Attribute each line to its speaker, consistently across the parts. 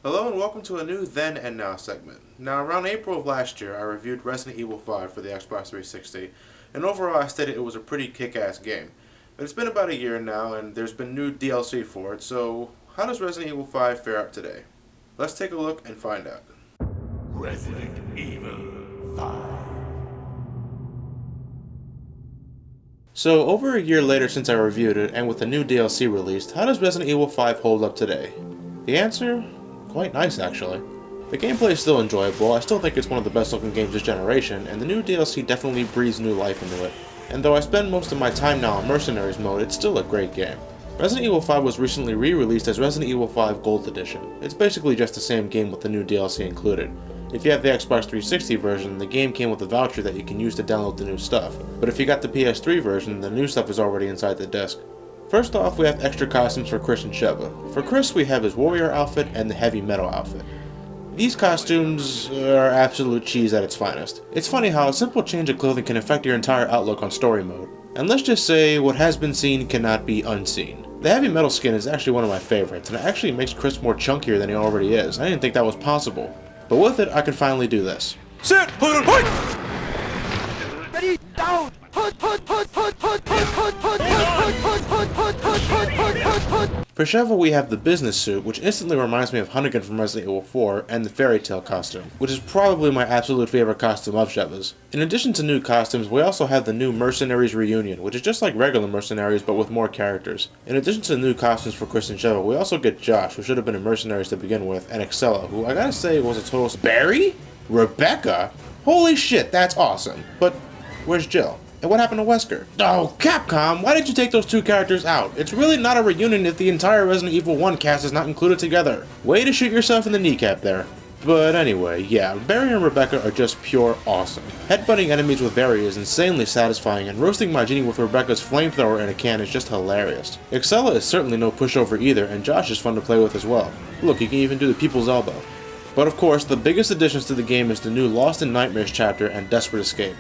Speaker 1: Hello and welcome to a new Then and Now segment. Now, around April of last year, I reviewed Resident Evil 5 for the Xbox 360, and overall I stated it was a pretty kick-ass game. But it's been about a year now, and there's been new DLC for it, so how does Resident Evil 5 fare up today? Let's take a look and find out.
Speaker 2: Resident Evil 5.
Speaker 1: So, over a year later since I reviewed it, and with the new DLC released, how does Resident Evil 5 hold up today? The answer? Quite nice, actually. The gameplay is still enjoyable, I still think it's one of the best looking games this generation, and the new DLC definitely breathes new life into it. And though I spend most of my time now on Mercenaries mode, it's still a great game. Resident Evil 5 was recently re-released as Resident Evil 5 Gold Edition. It's basically just the same game with the new DLC included. If you have the Xbox 360 version, the game came with a voucher that you can use to download the new stuff. But if you got the PS3 version, the new stuff is already inside the disc. First off, we have extra costumes for Chris and Sheva. For Chris, we have his warrior outfit and the heavy metal outfit. These costumes are absolute cheese at its finest. It's funny how a simple change of clothing can affect your entire outlook on story mode. And let's just say, what has been seen cannot be unseen. The heavy metal skin is actually one of my favorites, and it actually makes Chris more chunkier than he already is. I didn't think that was possible. But with it, I can finally do this. Sit!
Speaker 3: Ready, down!
Speaker 1: For Sheva, we have the business suit, which instantly reminds me of Hunnigan from Resident Evil 4, and the fairy tale costume, which is probably my absolute favorite costume of Sheva's. In addition to new costumes, we also have the new Mercenaries Reunion, which is just like regular Mercenaries but with more characters. In addition to the new costumes for Chris and Sheva, we also get Josh, who should have been in Mercenaries to begin with, and Excella, who I gotta say was a total... Barry? Rebecca? Holy shit, that's awesome. But where's Jill? And what happened to Wesker? Oh, Capcom, why did you take those two characters out? It's really not a reunion if the entire Resident Evil 1 cast is not included together. Way to shoot yourself in the kneecap there. But anyway, yeah, Barry and Rebecca are just pure awesome. Headbutting enemies with Barry is insanely satisfying, and roasting my genie with Rebecca's flamethrower in a can is just hilarious. Excella is certainly no pushover either, and Josh is fun to play with as well. Look, you can even do the people's elbow. But of course, the biggest additions to the game is the new Lost in Nightmares chapter and Desperate Escape.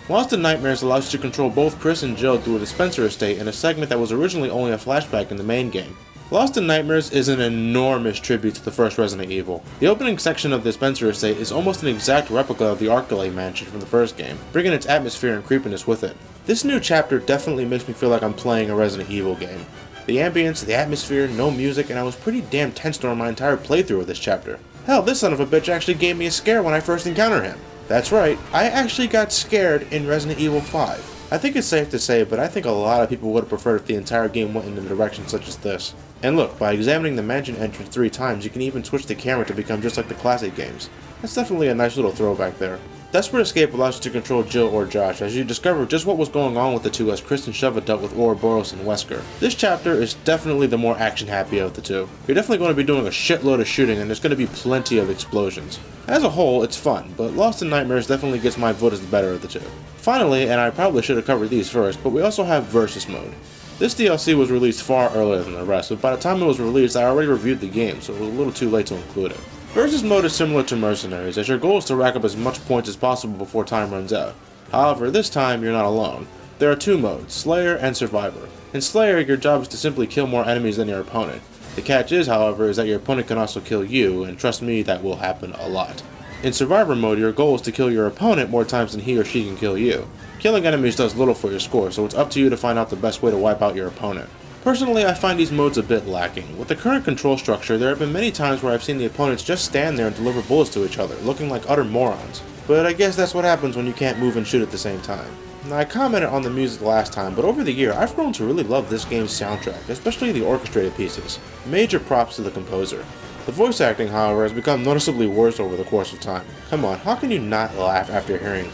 Speaker 1: Lost in Nightmares allows you to control both Chris and Jill through a dispenser estate in a segment that was originally only a flashback in the main game. Lost in Nightmares is an enormous tribute to the first Resident Evil. The opening section of the dispenser estate is almost an exact replica of the Archelay mansion from the first game, bringing its atmosphere and creepiness with it. This new chapter definitely makes me feel like I'm playing a Resident Evil game. The ambience, the atmosphere, no music, and I was pretty damn tense during my entire playthrough of this chapter. Hell, this son of a bitch actually gave me a scare when I first encountered him. That's right, I actually got scared in Resident Evil 5. I think it's safe to say, but I think a lot of people would have preferred if the entire game went in a direction such as this. And look, by examining the mansion entrance 3 times, you can even switch the camera to become just like the classic games. That's definitely a nice little throwback there. Desperate Escape allows you to control Jill or Josh as you discover just what was going on with the two as Chris and Sheva dealt with Ouroboros and Wesker. This chapter is definitely the more action-happy of the two. You're definitely going to be doing a shitload of shooting, and there's going to be plenty of explosions. As a whole, it's fun, but Lost in Nightmares definitely gets my vote as the better of the two. Finally, and I probably should have covered these first, but we also have Versus Mode. This DLC was released far earlier than the rest, but by the time it was released I already reviewed the game, so it was a little too late to include it. Versus Mode is similar to Mercenaries, as your goal is to rack up as much points as possible before time runs out. However, this time you're not alone. There are two modes, Slayer and Survivor. In Slayer, your job is to simply kill more enemies than your opponent. The catch is, however, is that your opponent can also kill you, and trust me, that will happen a lot. In Survivor mode, your goal is to kill your opponent more times than he or she can kill you. Killing enemies does little for your score, so it's up to you to find out the best way to wipe out your opponent. Personally, I find these modes a bit lacking. With the current control structure, there have been many times where I've seen the opponents just stand there and deliver bullets to each other, looking like utter morons. But I guess that's what happens when you can't move and shoot at the same time. Now, I commented on the music last time, but over the year, I've grown to really love this game's soundtrack, especially the orchestrated pieces. Major props to the composer. The voice acting, however, has become noticeably worse over the course of time. Come on, how can you not laugh after hearing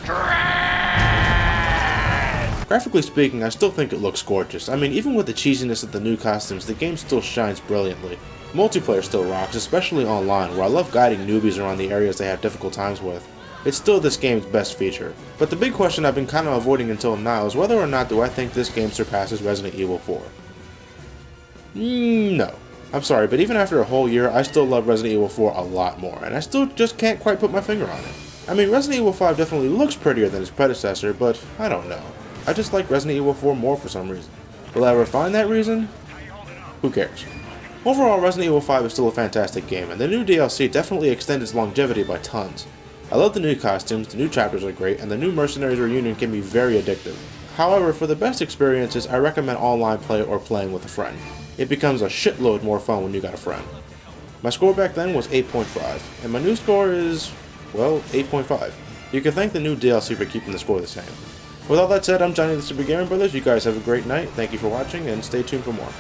Speaker 1: Graphically speaking, I still think it looks gorgeous. I mean, even with the cheesiness of the new costumes, the game still shines brilliantly. Multiplayer still rocks, especially online, where I love guiding newbies around the areas they have difficult times with. It's still this game's best feature. But the big question I've been kind of avoiding until now is whether or not do I think this game surpasses Resident Evil 4. No. I'm sorry, but even after a whole year, I still love Resident Evil 4 a lot more, and I still just can't quite put my finger on it. I mean, Resident Evil 5 definitely looks prettier than its predecessor, but I don't know. I just like Resident Evil 4 more for some reason. Will I ever find that reason? Who cares? Overall, Resident Evil 5 is still a fantastic game, and the new DLC definitely extends its longevity by tons. I love the new costumes, the new chapters are great, and the new Mercenaries reunion can be very addictive. However, for the best experiences, I recommend online play or playing with a friend. It becomes a shitload more fun when you got a friend. My score back then was 8.5, and my new score is, well, 8.5. You can thank the new DLC for keeping the score the same. With all that said, I'm Johnny the Super Gaming Brothers. You guys have a great night. Thank you for watching, and stay tuned for more.